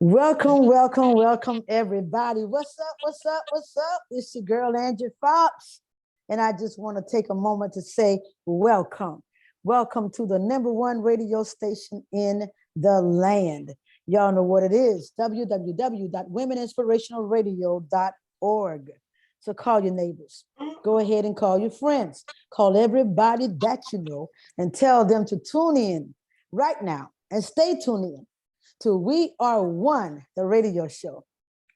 Welcome, welcome, welcome, everybody. What's up? What's up? What's up? It's your girl, Angie Fox. And I just want to take a moment to say welcome. Welcome to the #1 radio station in the land. Y'all know what it is, www.womeninspirationalradio.org. So call your neighbors. Go ahead and call your friends. Call everybody that you know and tell them to tune in right now and stay tuned in to We Are One, the radio show.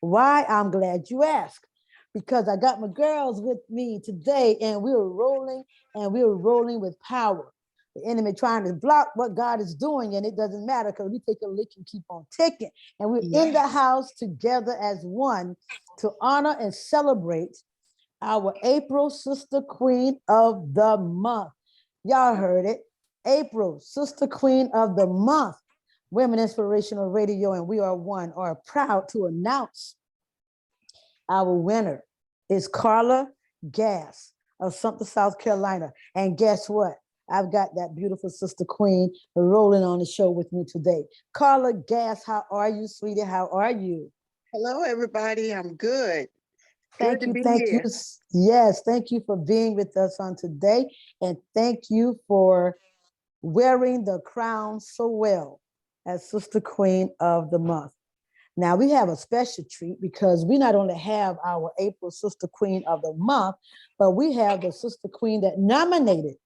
Why? I'm glad you asked. Because I got my girls with me today and we're rolling with power. The enemy trying to block what God is doing, and it doesn't matter because we take a lick and keep on ticking. And we're in the house together as one to honor and celebrate our April Sister Queen of the Month. Y'all heard it. April Sister Queen of the Month. Women Inspirational Radio and We Are One are proud to announce our winner is Carla Gass of Sumter, South Carolina. And guess what? I've got that beautiful Sister Queen rolling on the show with me today. Carla Gass, how are you, sweetie? How are you? Hello, everybody. I'm good. Thank you. Yes, thank you for being with us on today. And thank you for wearing the crown so well as Sister Queen of the Month. Now we have a special treat because we not only have our April Sister Queen of the Month, but we have the Sister Queen that nominated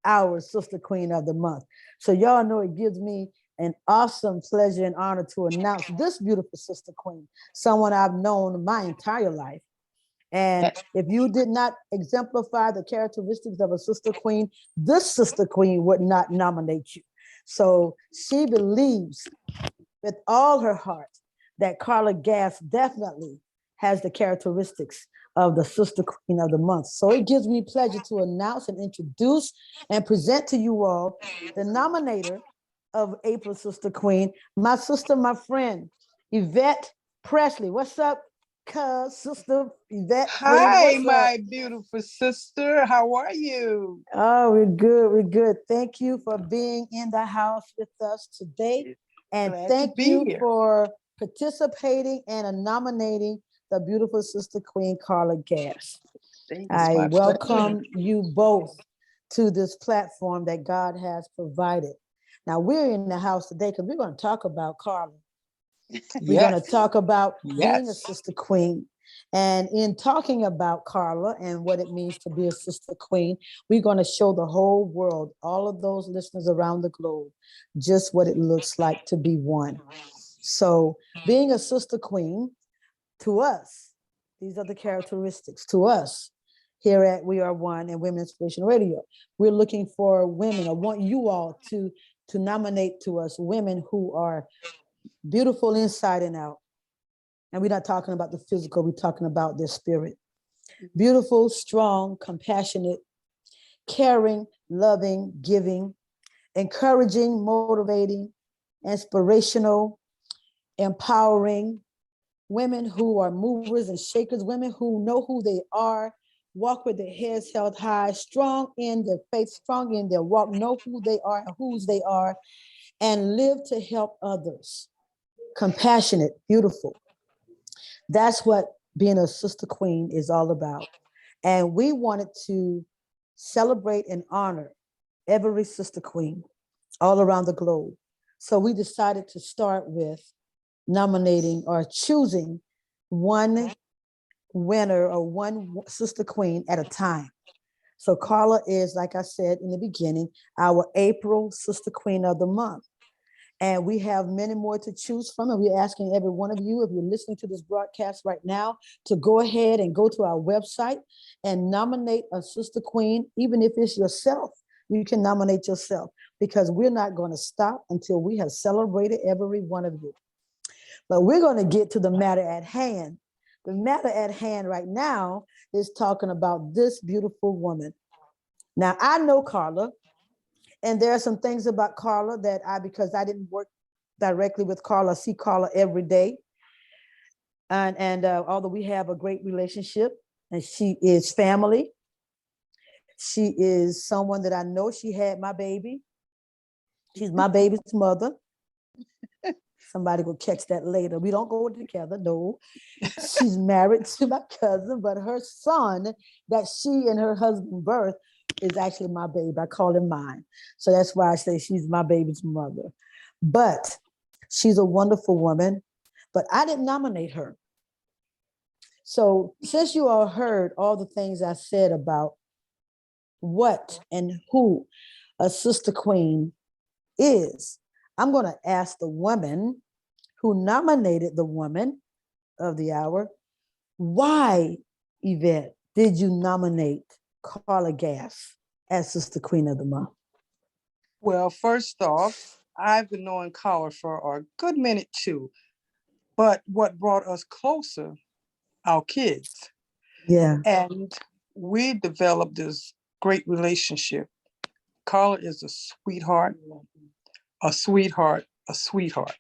our Sister Queen of the Month. So y'all know it gives me an awesome pleasure and honor to announce this beautiful Sister Queen, someone I've known my entire life. And if you did not exemplify the characteristics of a Sister Queen, this Sister Queen would not nominate you. So she believes with all her heart that Carla Gass definitely has the characteristics of the Sister Queen of the Month. So it gives me pleasure to announce and introduce and present to you all the nominator of April Sister Queen, my sister, my friend, Yvette Presley. What's up, Sister Yvette? Hi, my beautiful sister. How are you? Oh, we're good. We're good. Thank you for being in the house with us today. And thank you for participating and nominating the beautiful Sister Queen, Carla Gass. I welcome you both to this platform that God has provided. Now, we're in the house today because we're going to talk about Carla. We're going to talk about being a Sister Queen. And in talking about Carla and what it means to be a Sister Queen, we're going to show the whole world, all of those listeners around the globe, just what it looks like to be one. So being a Sister Queen, to us, these are the characteristics to us here at We Are One and Women Inspiration Radio. We're looking for women. I want you all to nominate to us women who are beautiful inside and out. And we're not talking about the physical, we're talking about their spirit. Beautiful, strong, compassionate, caring, loving, giving, encouraging, motivating, inspirational, empowering, women who are movers and shakers, women who know who they are, walk with their heads held high, strong in their faith, strong in their walk, know who they are and whose they are, and live to help others. Compassionate, beautiful. That's what being a Sister Queen is all about. And we wanted to celebrate and honor every Sister Queen all around the globe. So we decided to start with nominating or choosing one winner or one Sister Queen at a time. So Carla is, like I said in the beginning, our April Sister Queen of the Month. And we have many more to choose from. And we're asking every one of you, if you're listening to this broadcast right now, to go ahead and go to our website and nominate a Sister Queen. Even if it's yourself, you can nominate yourself, because we're not going to stop until we have celebrated every one of you. But we're going to get to the matter at hand. The matter at hand right now is talking about this beautiful woman. Now, I know Carla. And there are some things about Carla that because I didn't work directly with Carla, I see Carla every day. And although we have a great relationship, and she is family, she is someone that I know. She had my baby. She's my baby's mother. Somebody will catch that later. We don't go together, no. She's married to my cousin, but her son that she and her husband birthed is actually my baby. I call him mine. So that's why I say she's my baby's mother. But she's a wonderful woman, but I didn't nominate her. So since you all heard all the things I said about what and who a sister queen is, I'm going to ask the woman who nominated the woman of the hour, why, Yvette, did you nominate Carla Gass as Sister Queen of the Month? Well, first off, I've been knowing Carla for a good minute too. But what brought us closer, our kids. Yeah. And we developed this great relationship. Carla is a sweetheart, a sweetheart, a sweetheart.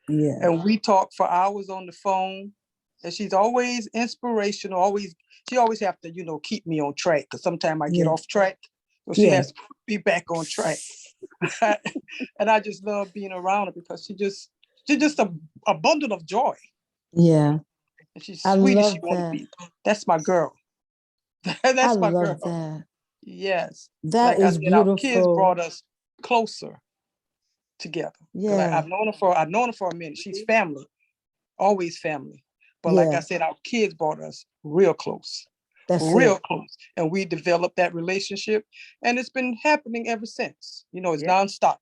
Yeah. And we talk for hours on the phone. And she's always inspirational, she always have to, keep me on track, because sometimes I get off track. So she has to put me back on track. And I just love being around her because she's just a bundle of joy. Yeah. And she's sweet as she want to be. That's my girl. That's my girl. That. Yes. That like is beautiful. Our kids brought us closer together. Yeah. I've known her for a minute. She's family, always family. But like I said, our kids brought us real close. That's real close. And we developed that relationship. And it's been happening ever since. It's nonstop.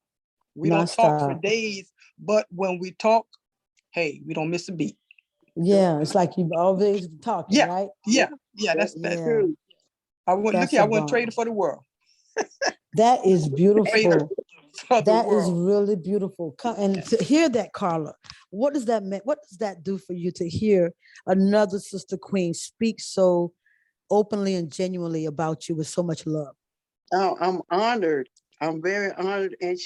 We don't talk for days, but when we talk, hey, we don't miss a beat. Yeah, it's like you've always talking, right? Yeah, that's true. I wouldn't trade it for the world. That is beautiful. That is world. really beautiful. And to hear that, Carla, what does that mean? What does that do for you to hear another sister queen speak so openly and genuinely about you with so much love? Oh, I'm honored. I'm very honored. And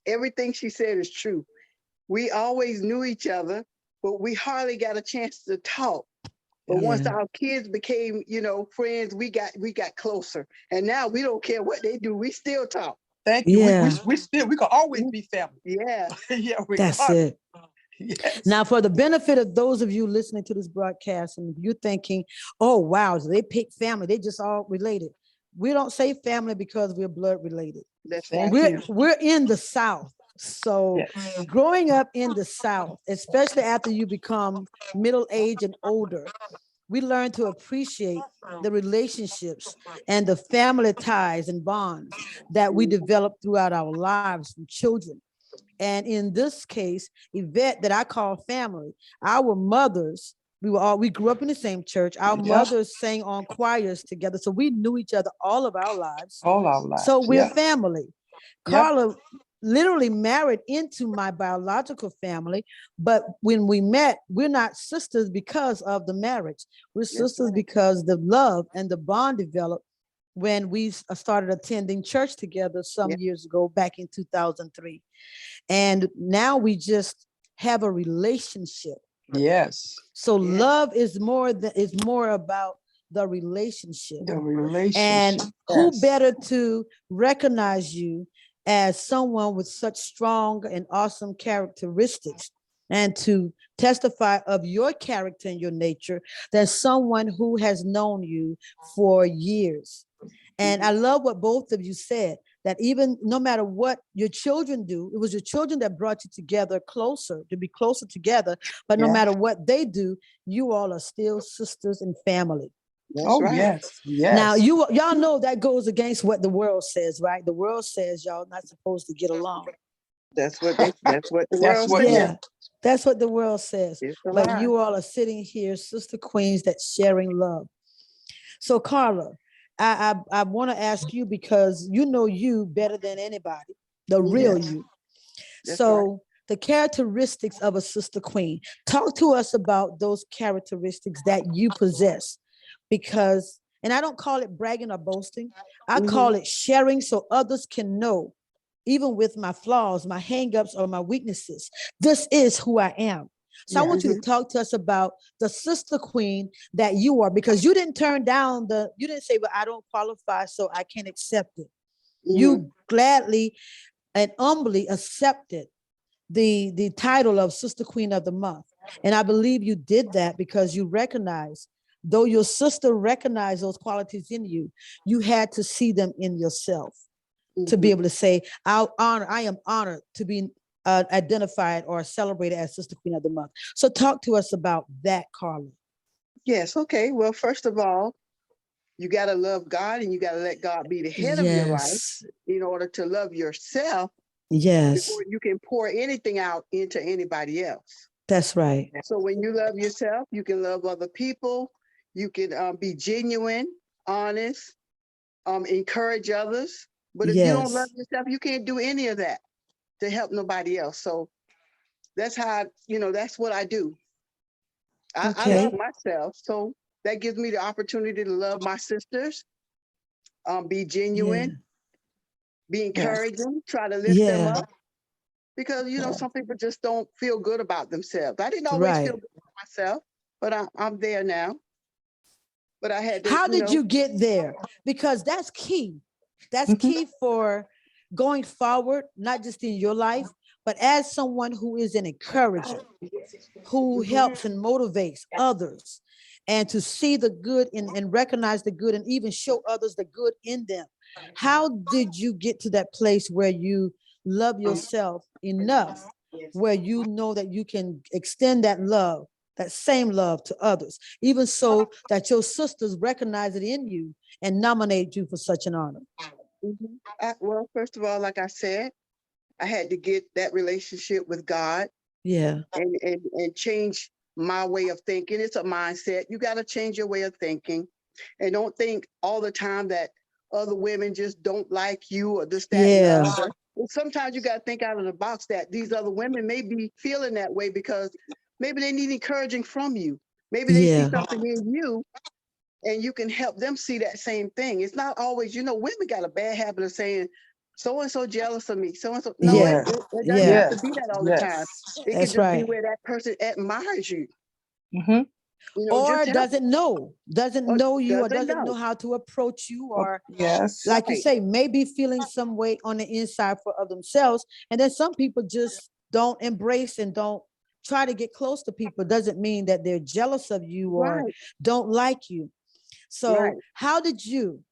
everything she said is true. We always knew each other, but we hardly got a chance to talk. But once our kids became, friends, we got closer. And now we don't care what they do. We still talk. Thank you. Yeah. We can always be family. Yeah. That's it. Yes. Now, for the benefit of those of you listening to this broadcast, and you're thinking, oh, wow, they pick family. They just all related. We don't say family because we're blood related. That's we're in the South. So growing up in the South, especially after you become middle-aged and older, we learn to appreciate the relationships and the family ties and bonds that we develop throughout our lives from children. And in this case, Yvette, that I call family, our mothers, we grew up in the same church. Our mothers sang on choirs together. So we knew each other all of our lives. All our lives. So we're family. Carla literally married into my biological family, but when we met, we're not sisters because of the marriage. We're sisters because the love and the bond developed when we started attending church together some years ago, back in 2003. And now we just have a relationship. Yes. So love is more about the relationship. The relationship. And who better to recognize you as someone with such strong and awesome characteristics and to testify of your character and your nature than someone who has known you for years. And I love what both of you said, that even no matter what your children do, it was your children that brought you together closer, to be closer together. But no matter what they do, you all are still sisters and family. That's right. Yes. Now y'all know that goes against what the world says, right? The world says y'all not supposed to get along. That's what the world says. Yeah, that's what the world says. But you all are sitting here, sister queens, that's sharing love. So Carla, I want to ask you, because you know you better than anybody, the real you. So the characteristics of a sister queen, talk to us about those characteristics that you possess, because, and I don't call it bragging or boasting, I call it sharing so others can know, even with my flaws, my hangups, or my weaknesses, this is who I am. So I want you to talk to us about the sister queen that you are, because you didn't turn down you didn't say, well, I don't qualify, so I can't accept it. You gladly and humbly accepted the title of Sister Queen of the Month. And I believe you did that because you recognize, though your sister recognized those qualities in you, you had to see them in yourself to be able to say, I am honored to be identified or celebrated as Sister Queen of the Month. So talk to us about that, Carla. Yes. Okay. Well, first of all, you got to love God and you got to let God be the head of your life in order to love yourself. Yes. Before you can pour anything out into anybody else. That's right. So when you love yourself, you can love other people. You can be genuine, honest, encourage others. But if you don't love yourself, you can't do any of that to help nobody else. So that's how, that's what I do. I love myself. So that gives me the opportunity to love my sisters, be genuine, be encouraging, try to lift them up. Because, some people just don't feel good about themselves. I didn't always feel good about myself, but I'm there now. But I had to, How did you get there? Because that's key. That's key for going forward, not just in your life, but as someone who is an encourager, who helps and motivates others, and to see the good and recognize the good and even show others the good in them. How did you get to that place where you love yourself enough, where you know that you can extend that love, that same love to others, even so that your sisters recognize it in you and nominate you for such an honor? Well, first of all, like I said, I had to get that relationship with God. Yeah. And change my way of thinking. It's a mindset. You got to change your way of thinking, and don't think all the time that other women just don't like you or this, that, and the other. And sometimes you got to think out of the box that these other women may be feeling that way because maybe they need encouraging from you. Maybe they see something in you and you can help them see that same thing. It's not always, women got a bad habit of saying, so-and-so jealous of me, so-and-so. No, it doesn't have to be that all the time. It could just be where that person admires you. Or doesn't know you, or doesn't know how to approach you, or like you say, maybe feeling some way on the inside of themselves. And then some people just don't embrace and don't try to get close to people. Doesn't mean that they're jealous of you or don't like you. So how did you,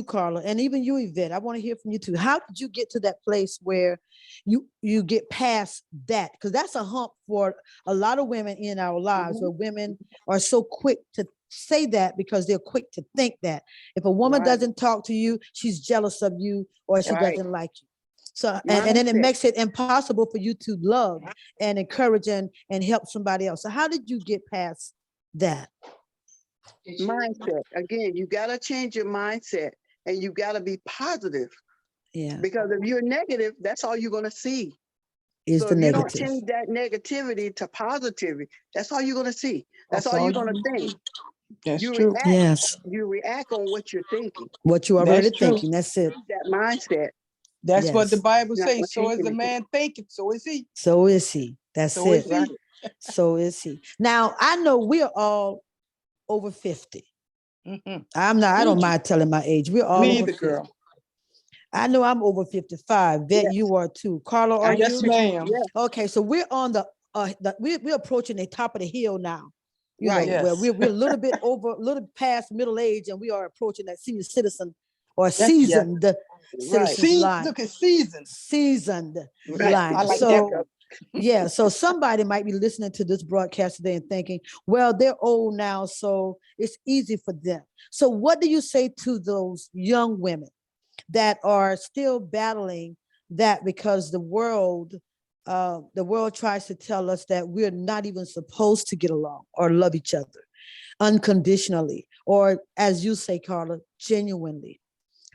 Carla, and even you, Yvette, I want to hear from you too. How did you get to that place where you get past that? Because that's a hump for a lot of women in our lives, where women are so quick to say that because they're quick to think that if a woman doesn't talk to you, she's jealous of you or she doesn't like you. So, and then it makes it impossible for you to love and encourage and help somebody else. So how did you get past that? Mindset. Again, you got to change your mindset and you got to be positive. Yeah. Because if you're negative, that's all you're going to see. Is so the if negative. You don't change that negativity to positivity, that's all you're going to see. That's all you're going to think. That's true. You react on what you're thinking. What you already thinking. That's it. That mindset. That's what the Bible says. So is the man thinking, so is he. So is he. That's so it. Is he. So is he. Now, I know we're all over 50. I don't mind telling my age. We're all over 50. Girl. I know I'm over 55. Bet you are too. Carla, are you? Yes, ma'am. Yeah. Okay, so we're on we're approaching the top of the hill now. You know, where we're a little bit over, a little past middle age, and we are approaching that senior citizen or seasoned citizen line. Look at seasoned line. I like so yeah, so somebody might be listening to this broadcast today and thinking, well, they're old now, so it's easy for them. So what do you say to those young women that are still battling that, because the world tries to tell us that we're not even supposed to get along or love each other unconditionally, or as you say, Carla, genuinely?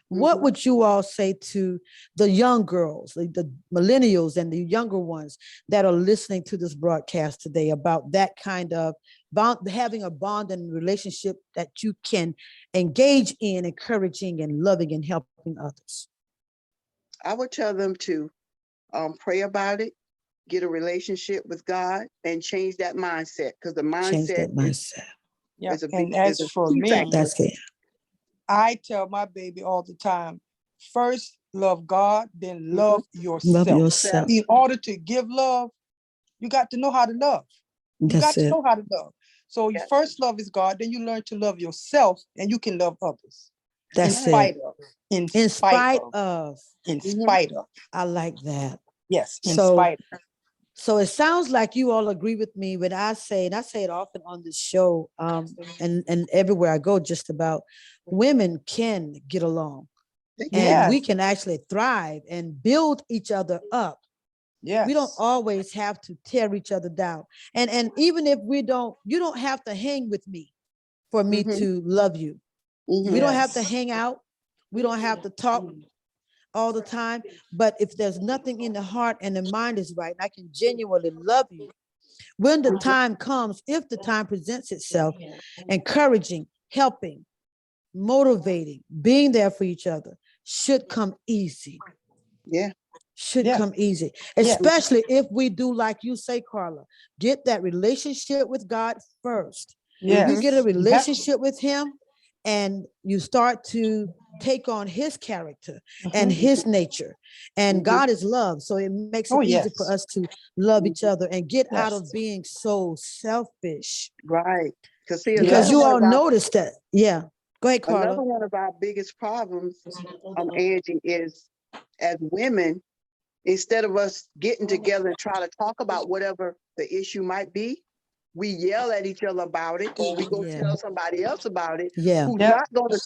What would you all say to the young girls, the millennials and the younger ones that are listening to this broadcast today about that kind of having a bond and relationship that you can engage in, encouraging and loving and helping others? I would tell them to pray about it, get a relationship with God, and change that mindset, because the mindset is a big, and as for me, that's it. I tell my baby all the time, first, love God, then love yourself. Love yourself. In order to give love, you got to know how to love. You got to know how to love. So your first love is God, then you learn to love yourself, and you can love others. That's in spite it. of. In spite of. In spite of. I like that. Yes, in spite of. So it sounds like you all agree with me when I say, and I say it often on this show, and everywhere I go, just about, women can get along. And we can actually thrive and build each other up. Yes. We don't always have to tear each other down. And even if we don't, you don't have to hang with me for me to love you. We don't have to hang out. We don't have to talk all the time. But if there's nothing in the heart and the mind is right, I can genuinely love you. When the time comes, if the time presents itself, encouraging, helping, motivating, being there for each other should come easy. Should come easy, especially if we do, like you say, Carla, get that relationship with God first. You get a relationship with him and you start to take on his character and his nature, and God is love. So it makes it easy for us to love each other and get out of being so selfish. Right. Because you all notice that. Yeah. Go ahead, Carla. Another one of our biggest problems, Angie, is as women, instead of us getting together and try to talk about whatever the issue might be, we yell at each other about it, or we go tell somebody else about it. Who's not gonna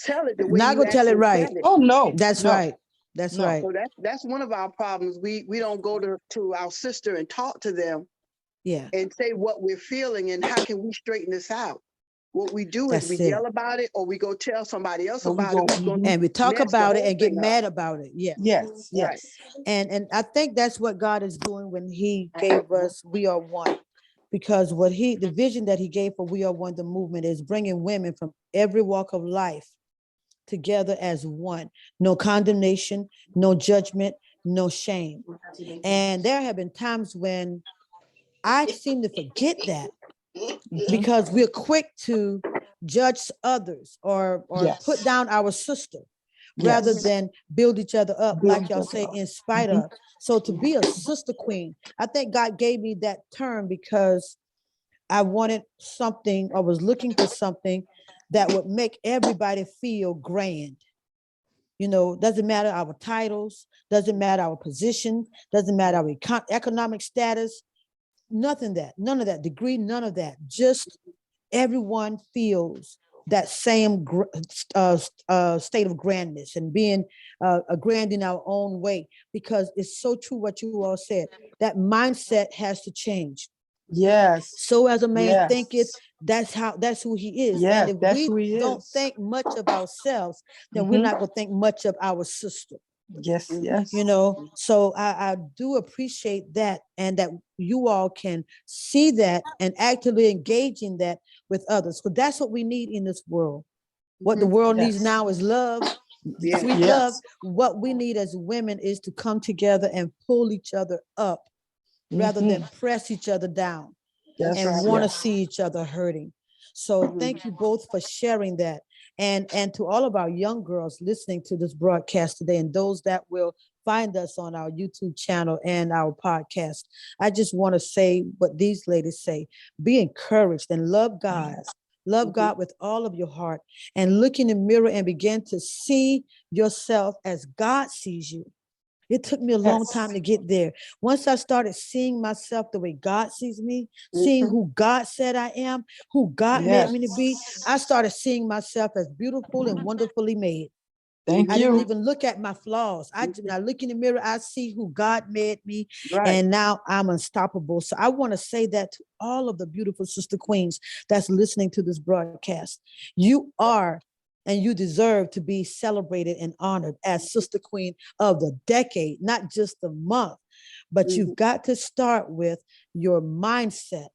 tell it the way not you gonna tell it right. Oh no, that's right. That's right. So that's one of our problems. We don't go to our sister and talk to them, and say what we're feeling and how can we straighten this out. What we do is we yell about it, or we go tell somebody else about it. And we talk about it and get mad about it. Yeah. Yes. Right. And I think that's what God is doing when he gave us We Are One. Because the vision that he gave for We Are One, the movement, is bringing women from every walk of life together as one. No condemnation, no judgment, no shame. And there have been times when I seem to forget that, because we're quick to judge others or put down our sister rather than build each other up, like y'all say, in spite of. So to be a sister queen, I think God gave me that term because I wanted something, or was looking for something that would make everybody feel grand. Doesn't matter our titles, doesn't matter our position, doesn't matter our economic status, none of that degree, none of that. Just everyone feels that same state of grandness and being a grand in our own way, because it's so true what you all said. That mindset has to change. Yes. So as a man thinketh, that's who he is. Yeah, and if we don't think much of ourselves, then we're not going to think much of our sister. Yes. So I do appreciate that, and that you all can see that and actively engage in that with others, because that's what we need in this world. What the world needs now is love, sweet love. What we need as women is to come together and pull each other up rather than press each other down and want to see each other hurting. So thank you both for sharing that. And to all of our young girls listening to this broadcast today, and those that will find us on our YouTube channel and our podcast, I just want to say what these ladies say: be encouraged and love God. Love God with all of your heart, and look in the mirror and begin to see yourself as God sees you. It took me a long time to get there. Once I started seeing myself the way God sees me, seeing who God said I am, who God made me to be, I started seeing myself as beautiful and wonderfully made. Thank you. I didn't even look at my flaws. When I look in the mirror, I see who God made me, and now I'm unstoppable. So I want to say that to all of the beautiful sister queens that's listening to this broadcast. You are, and you deserve to be celebrated and honored as Sister Queen of the decade, not just the month, but you've got to start with your mindset.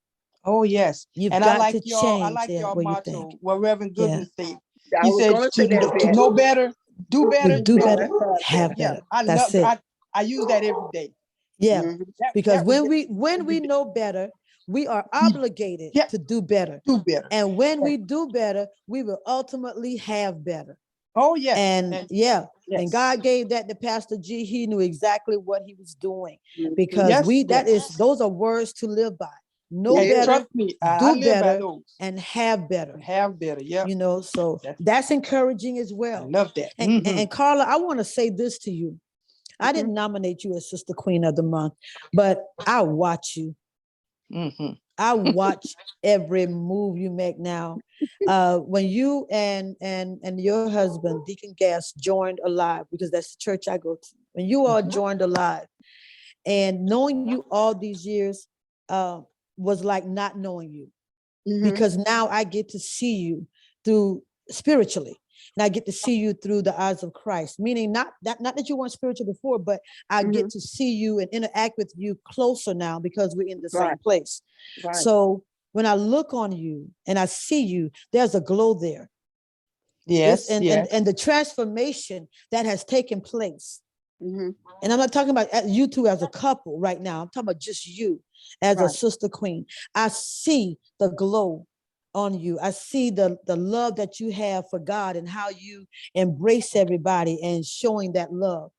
Oh, yes. You've and got I like to your change motto, what Reverend Goodman said. I He was said gonna say to know better, do better, do better, That's right. have Yeah, better. That's it. I use that every day. Yeah, because that when we know better, we are obligated to do better. Do better. And when we do better, we will ultimately have better. Oh, yes. And yes. And God gave that to Pastor G. He knew exactly what he was doing, because yes, those are words to live by. Know and better, trust me, I do live by better, those. and have better. Have better, yeah. You know, so that's encouraging as I well. love that. And Carla, I want to say this to you. I didn't nominate you as Sister Queen of the Month, but I watch you. I watch every move you make now. When you and your husband, Deacon Gass, joined Alive, because that's the church I go to. When you all joined Alive, and knowing you all these years was like not knowing you, because now I get to see you through spiritually. And I get to see you through the eyes of Christ, meaning not that you weren't spiritual before, but I get to see you and interact with you closer now because we're in the same place. Right. So when I look on you and I see you, there's a glow there. Yes, and the transformation that has taken place. And I'm not talking about you two as a couple right now. I'm talking about just you as a sister queen. I see the glow on you. I see the love that you have for God and how you embrace everybody and showing that love.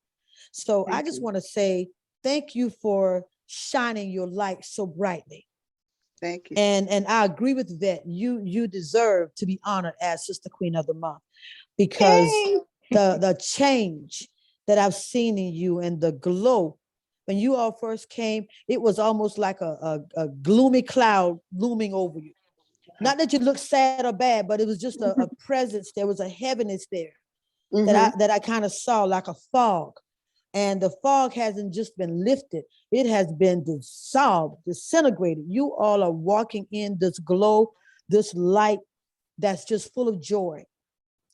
So I just want to say thank you for shining your light so brightly. Thank you. And I agree with that. You deserve to be honored as Sister Queen of the Month, because the change that I've seen in you and the glow. When you all first came, it was almost like a gloomy cloud looming over you. Not that you look sad or bad, but it was just a presence. There was a heaviness there that I kind of saw, like a fog. And the fog hasn't just been lifted, it has been dissolved, disintegrated. You all are walking in this glow, this light that's just full of joy.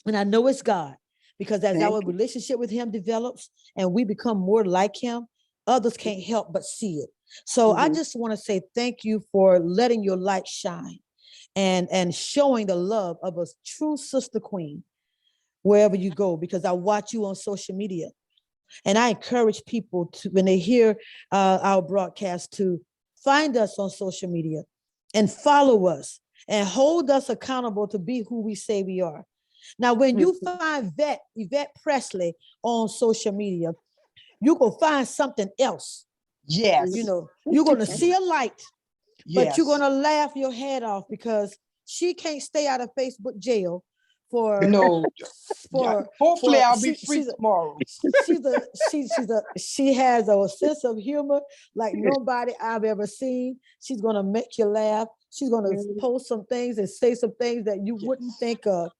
And I know it's God, because as our relationship with him develops and we become more like him, others can't help but see it. So I just want to say thank you for letting your light shine and showing the love of a true sister queen wherever you go, because I watch you on social media. And I encourage people to, when they hear our broadcast, to find us on social media and follow us and hold us accountable to be who we say we are. Now, when you find Yvette Presley on social media, you will find something else. Yes. You know, you're going to see a light, but you're going to laugh your head off, because she can't stay out of Facebook jail for hopefully I'll be free tomorrow. She has a sense of humor like nobody I've ever seen. She's gonna make you laugh. She's gonna post some things and say some things that you wouldn't think of.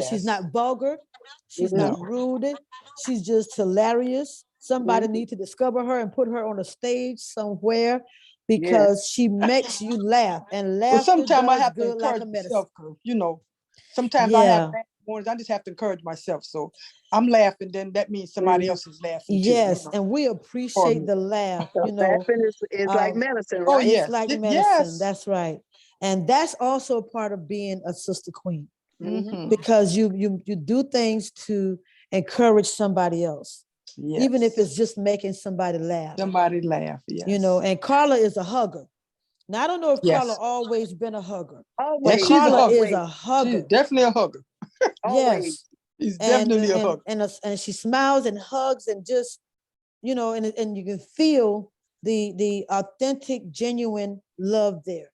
She's not vulgar. She's not rude. She's just hilarious. Somebody needs to discover her and put her on a stage somewhere, because she makes you laugh, and laughter sometimes I does have to good encourage like a medicine. myself, you know. Sometimes I have bad mornings. I just have to encourage myself. So I'm laughing, then that means somebody else is laughing too. Yes, and we appreciate the laugh. You know, laughing is like medicine, right? Oh yes, it's like medicine. That's right, and that's also a part of being a sister queen, because you do things to encourage somebody else, even if it's just making somebody laugh. Somebody laugh, yes. You know, and Carla is a hugger. Now I don't know if Carla always been a hugger. Always. Carla is a hugger. She's definitely a hugger. Yes. She's definitely a hugger. And she smiles and hugs and just, you know, and you can feel the authentic, genuine love there.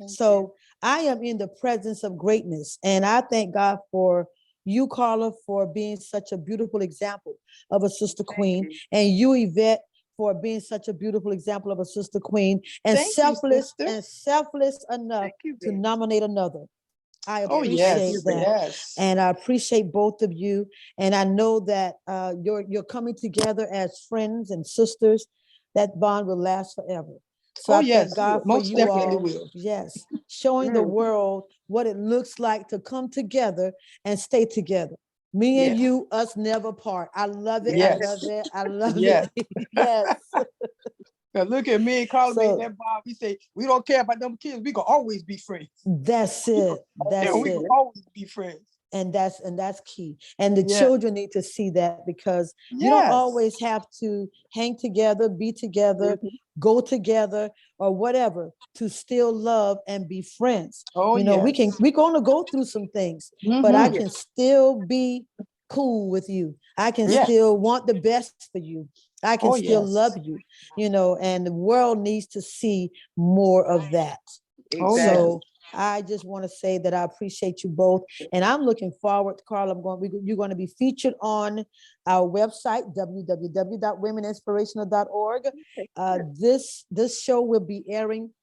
So I am in the presence of greatness. And I thank God for you, Carla, for being such a beautiful example of a sister queen. And you, Yvette, for being such a beautiful example of a sister queen, and selfless enough to nominate another. I appreciate that. Yes. And I appreciate both of you. And I know that you're coming together as friends and sisters. That bond will last forever. So I thank God for you all. Will. Yes. Showing the world what it looks like to come together and stay together. Me and you, us never part. I love it. I love it. I love it. Yes. Now look at me and Carla made that bond. We say we don't care about them kids. We can always be friends. That's it. That's we can always be friends. And that's key. And the children need to see that, because you don't always have to hang together, be together, go together, or whatever, to still love and be friends. We're gonna go through some things, but I can still be cool with you. I can Yes. still want the best for you. I can Oh, still yes. love you, and the world needs to see more of that. Oh, yes. So I just want to say that I appreciate you both. And I'm looking forward, Carla, you're going to be featured on our website, www.womeninspirational.org. This show will be airing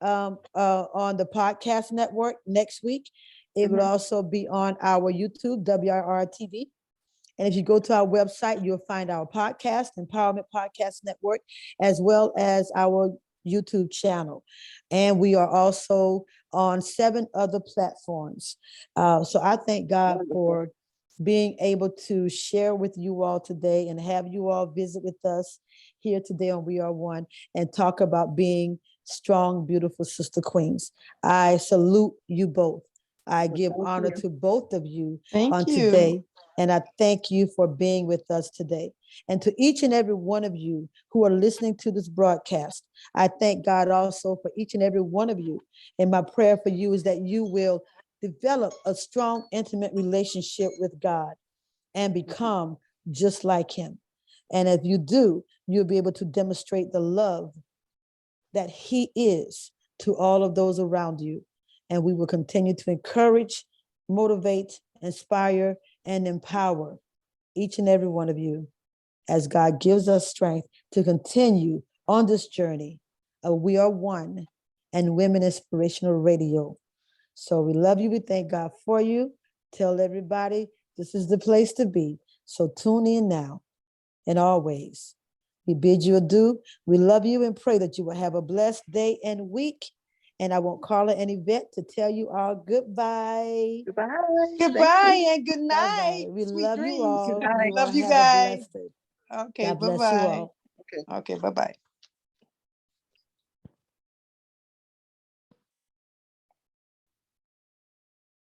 on the podcast network next week. It will also be on our YouTube, WIR TV. And if you go to our website, you'll find our podcast, Empowerment Podcast Network, as well as our YouTube channel. And we are also on 7 other platforms. So I thank God for being able to share with you all today and have you all visit with us here today on We Are One and talk about being strong, beautiful sister queens. I salute you both. I give honor to both of you on today. And I thank you for being with us today. And to each and every one of you who are listening to this broadcast, I thank God also for each and every one of you. And my prayer for you is that you will develop a strong, intimate relationship with God and become just like him. And if you do, you'll be able to demonstrate the love that he is to all of those around you. And we will continue to encourage, motivate, inspire, and empower each and every one of you as God gives us strength to continue on this journey of We Are One and Women Inspirational Radio. So we love you. We thank God for you. Tell everybody this is the place to be. So tune in now and always. We bid you adieu. We love you and pray that you will have a blessed day and week. And I want Carla and Yvette to tell you all goodbye. Goodbye and good night. Bye-bye. We Sweet love you dreams. all. Love you have a guys. blessed day. Okay, God bless you bye-bye. all. Okay, bye-bye.